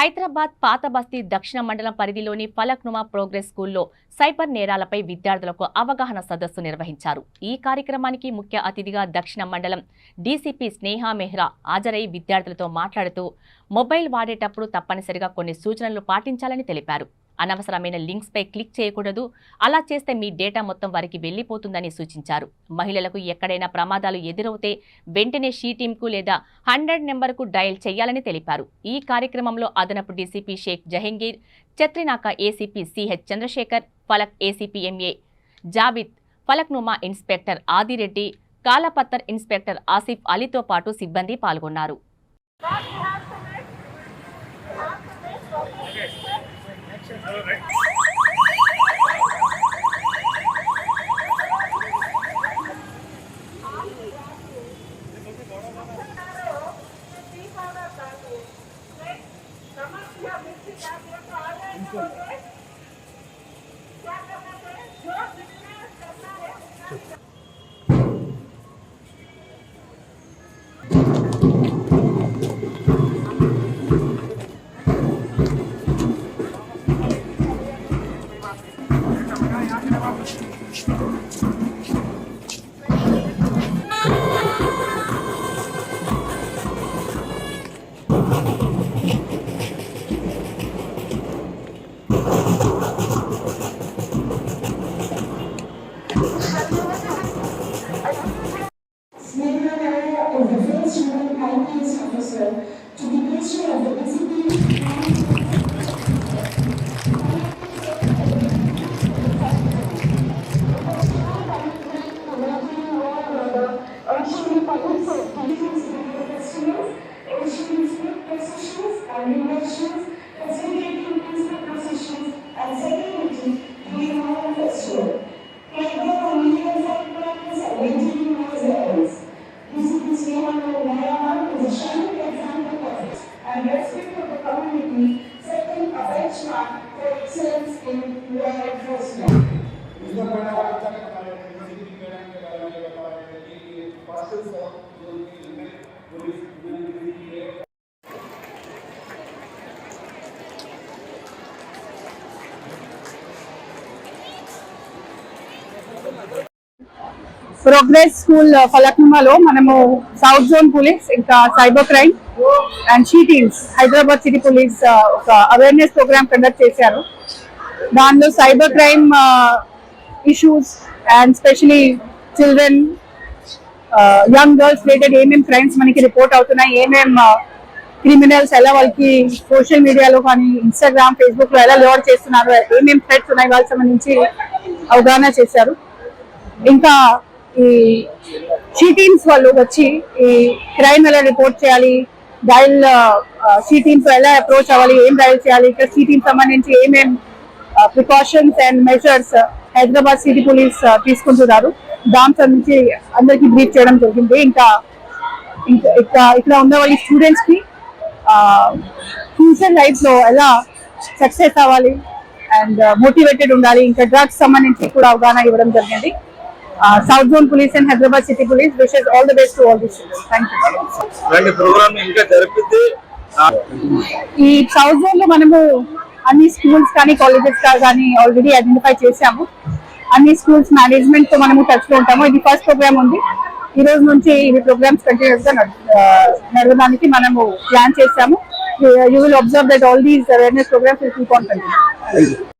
హైదరాబాద్ పాత బస్తీ దక్షిణ మండలం పరిధిలోని ఫలక్నుమా ప్రోగ్రెస్ స్కూల్లో సైబర్ నేరాలపై విద్యార్థులకు అవగాహన సదస్సు నిర్వహించారు. ఈ కార్యక్రమానికి ముఖ్య అతిథిగా దక్షిణ మండలం డీసీపీ స్నేహా మెహ్రా హాజరై విద్యార్థులతో మాట్లాడుతూ మొబైల్ వాడేటప్పుడు తప్పనిసరిగా కొన్ని సూచనలు పాటించాలని తెలిపారు. అనవసరమైన లింక్స్ పై క్లిక్ చేయకూడదు, అలా చేస్తే మీ డేటా మొత్తం వారికి వెళ్లిపోతుందని సూచించారు. మహిళలకు ఎక్కడైనా ప్రమాదాలు ఎదురవుతే వెంటనే షీ టీంకు లేదా 100 నెంబర్కు డయల్ చేయాలని తెలిపారు. ఈ కార్యక్రమంలో అదనపు DCP Sheikh Jahangir, Chatrinaka ACP CH Chandrashekar, Falak ACP MA Javed, Falaknuma inspector Adireddy, Kalapathar inspector Asif అలీతో పాటు సిబ్బంది పాల్గొన్నారు. To be picture of the discipline and respect of the community, setting a benchmark for excellence in law enforcement. Progress school ఫలక్నుమాలో మనము సౌత్ జోన్ పోలీస్ ఇంకా cyber crime and she teams Hyderabad city police ఒక awareness programme conduct చేశారు. దానిలో cyber crime issues and specially children young girls related ఏమేమి crimes మనకి report అవుతున్నాయి, ఏమేమి క్రిమినల్స్ ఎలా వాళ్ళకి సోషల్ మీడియాలో కానీ ఇన్స్టాగ్రామ్, ఫేస్బుక్ లో ఎలా లోడ్ చేస్తున్నారు, ఏమేమి థ్రెట్స్ ఉన్నాయి వాళ్ళకి సంబంధించి అవగాహన చేశారు. ఇంకా ఈ షీ టీమ్స్ వాళ్ళు వచ్చి ఈ క్రైమ్ ఎలా రిపోర్ట్ చేయాలి, డయల్ షీ టీమ్స్ ఎలా అప్రోచ్ అవ్వాలి, ఏం డయల్ చేయాలి, ఇక్కడ షీ టీమ్ సంబంధించి ఏమేం precautions and measures Hyderabad city police తీసుకుంటున్నారు దాని సంబంధించి అందరికి బ్రీఫ్ చేయడం జరిగింది. ఇంకా ఇక్కడ ఉన్న వాళ్ళ స్టూడెంట్స్ కి ఫ్యూచర్ లైఫ్ లో ఎలా సక్సెస్ అవ్వాలి అండ్ మోటివేటెడ్ ఉండాలి, ఇంకా డ్రగ్స్ సంబంధించి కూడా అవగాహన ఇవ్వడం జరిగింది. South Zone Police and Hyderabad City Police wishes all the best to all the students. Thank you. ఈ సౌత్ జోన్ లో మనము అన్ని స్కూల్స్ కానీ కాలేజెస్ కానీ ఆల్రెడీ ఐడెంటిఫై చేసాము. అన్ని స్కూల్స్ మేనేజ్మెంట్ తో మనము టచ్ లో ఉంటాము. ఇది ఫస్ట్ ప్రోగ్రామ్ ఉంది. ఈ రోజు నుంచి ఇవి ప్రోగ్రామ్స్ కంటిన్యూస్ గా నడవడానికి మనము ప్లాన్ చేసాము. You will observe that all these awareness programs will keep on continuing.